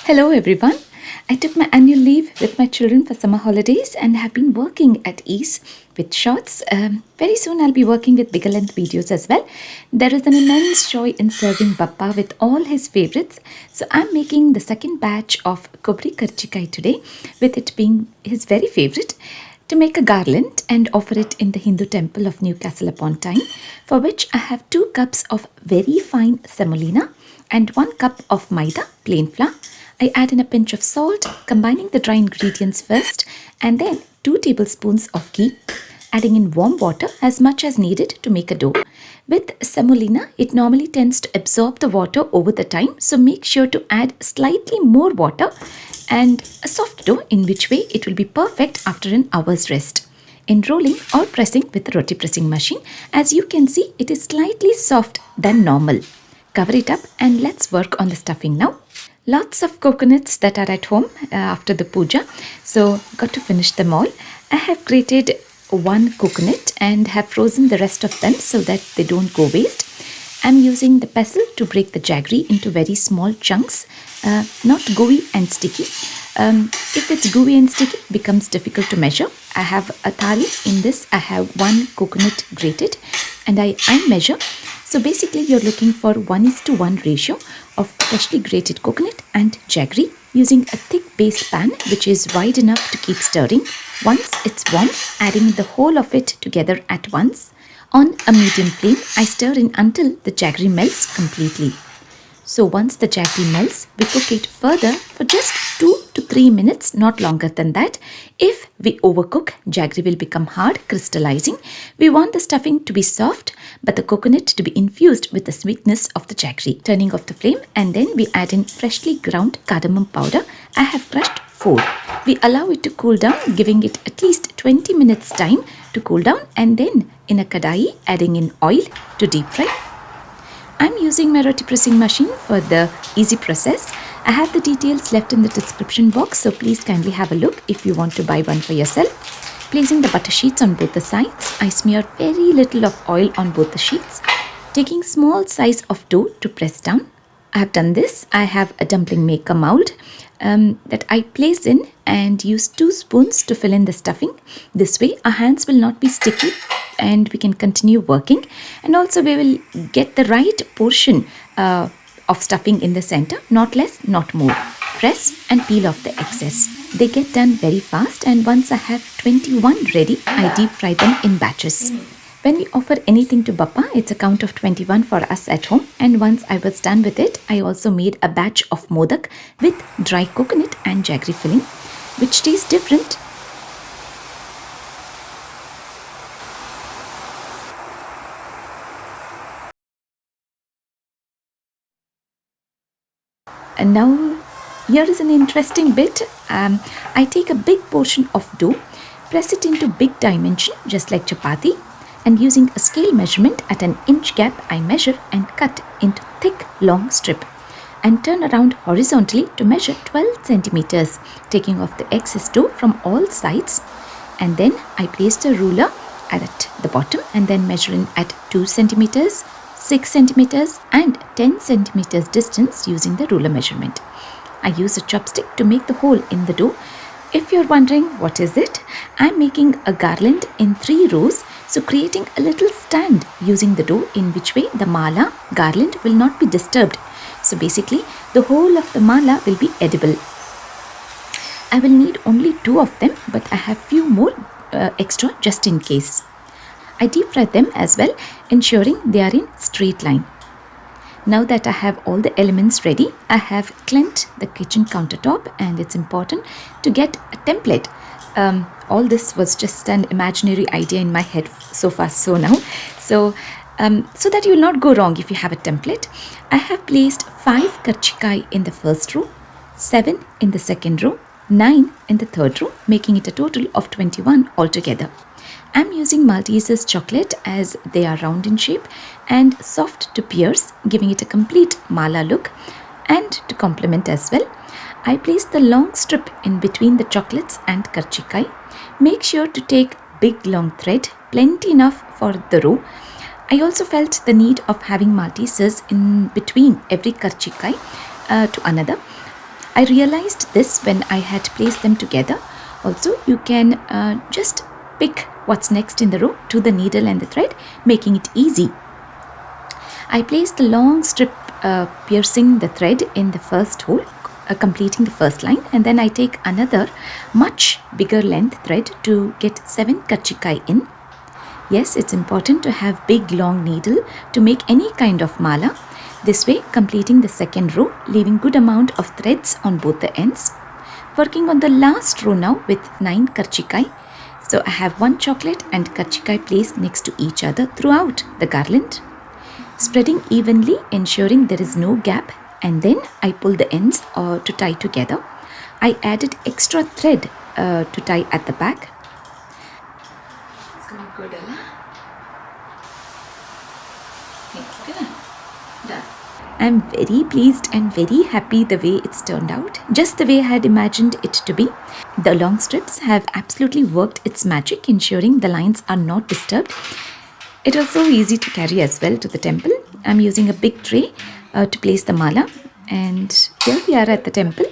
Hello everyone. I took my annual leave with my children for summer holidays and have been working at ease with shorts. Very soon I'll be working with bigger length videos as well. There is an immense joy in serving Bappa with all his favorites. So I'm making the second batch of Cobri Karchikai today, with it being his very favorite, to make a garland and offer it in the Hindu temple of Newcastle upon Tyne, for which I have 2 cups of very fine semolina and 1 cup of maida, plain flour. I add in a pinch of salt, combining the dry ingredients first, and then 2 tablespoons of ghee, adding in warm water as much as needed to make a dough. With semolina, it normally tends to absorb the water over the time, so make sure to add slightly more water and a soft dough, in which way it will be perfect after an hour's rest. In rolling or pressing with the roti pressing machine, as you can see, it is slightly soft than normal. Cover it up and let's work on the stuffing now. Lots of coconuts that are at home after the puja, so got to finish them all. I have grated 1 coconut and have frozen the rest of them so that they don't go waste. I'm using the pestle to break the jaggery into very small chunks, not gooey and sticky. If it's gooey and sticky, it becomes difficult to measure. I have a thali. In this, I have 1 coconut grated and I measure. So basically, you're looking for 1:1 ratio of freshly grated coconut and jaggery, using a thick base pan which is wide enough to keep stirring. Once it's warm, adding the whole of it together at once. On a medium flame, I stir in until the jaggery melts completely. So once the jaggery melts, we cook it further for just 2 to 3 minutes, not longer than that. If we overcook, jaggery will become hard, crystallizing. We want the stuffing to be soft, but the coconut to be infused with the sweetness of the jaggery. Turning off the flame, and then we add in freshly ground cardamom powder. I have crushed 4. We allow it to cool down, giving it at least 20 minutes time to cool down, and then in a kadai, adding in oil to deep fry. I'm using my roti pressing machine for the easy process. I have the details left in the description box, so please kindly have a look if you want to buy one for yourself. Placing the butter sheets on both the sides, I smear very little of oil on both the sheets, taking small size of dough to press down. I have done this. I have a dumpling maker mold that I place in and use 2 spoons to fill in the stuffing. This way our hands will not be sticky and we can continue working, and also we will get the right portion of stuffing in the center, not less, not more. Press and peel off the excess. They get done very fast, and once I have 21 ready, I deep fry them in batches. When we offer anything to Bappa, it's a count of 21 for us at home, and once I was done with it, I also made a batch of modak with dry coconut and jaggery filling, which tastes different. And now, here is an interesting bit. I take a big portion of dough, press it into big dimension, just like chapati, and using a scale measurement at an inch gap, I measure and cut into thick, long strip, and turn around horizontally to measure 12 centimeters, taking off the excess dough from all sides. And then I place the ruler at the bottom and then measuring at 2 centimeters, 6 centimeters and 10 centimeters distance using the ruler measurement. I use a chopstick to make the hole in the dough. If you're wondering what is it, I'm making a garland in 3 rows, so creating a little stand using the dough, in which way the mala garland will not be disturbed. So basically the whole of the mala will be edible. I will need only 2 of them, but I have few more extra just in case. I deep fry them as well, ensuring they are in straight line. Now that I have all the elements ready, I have cleaned the kitchen countertop, and it's important to get a template. All this was just an imaginary idea in my head so far, so now. So that you will not go wrong if you have a template. I have placed 5 karchikai in the first row, 7 in the second row, 9 in the third row, making it a total of 21 altogether. I'm using Malteser's chocolate as they are round in shape and soft to pierce, giving it a complete mala look. And to complement as well, I place the long strip in between the chocolates and karchikai. Make sure to take big long thread, plenty enough for the row. I also felt the need of having Maltesers in between every karchikai to another. I realized this when I had placed them together. Also, you can just pick what's next in the row to the needle and the thread, making it easy. I placed the long strip piercing the thread in the first hole, completing the first line, and then I take another much bigger length thread to get 7 karchikai in. Yes, it's important to have big long needle to make any kind of mala. This way, completing the second row, leaving good amount of threads on both the ends. Working on the last row now with 9 karchikai. So I have 1 chocolate and karchikai placed next to each other throughout the garland. Spreading evenly, ensuring there is no gap, and then I pull the ends to tie together. I added extra thread to tie at the back. It's gonna go good, done. I'm very pleased and very happy the way it's turned out, just the way I had imagined it to be. The long strips have absolutely worked its magic, ensuring the lines are not disturbed. It was so easy to carry as well to the temple. I'm using a big tray to place the mala, and here we are at the temple,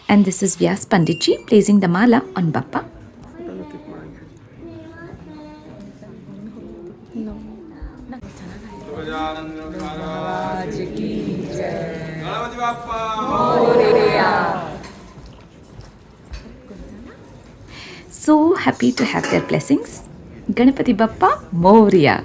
and this is Vyas Panditji placing the mala on Bappa. Ganapathi Bappa Moriya. So happy to have their blessings. Ganapathi Bappa Moriya.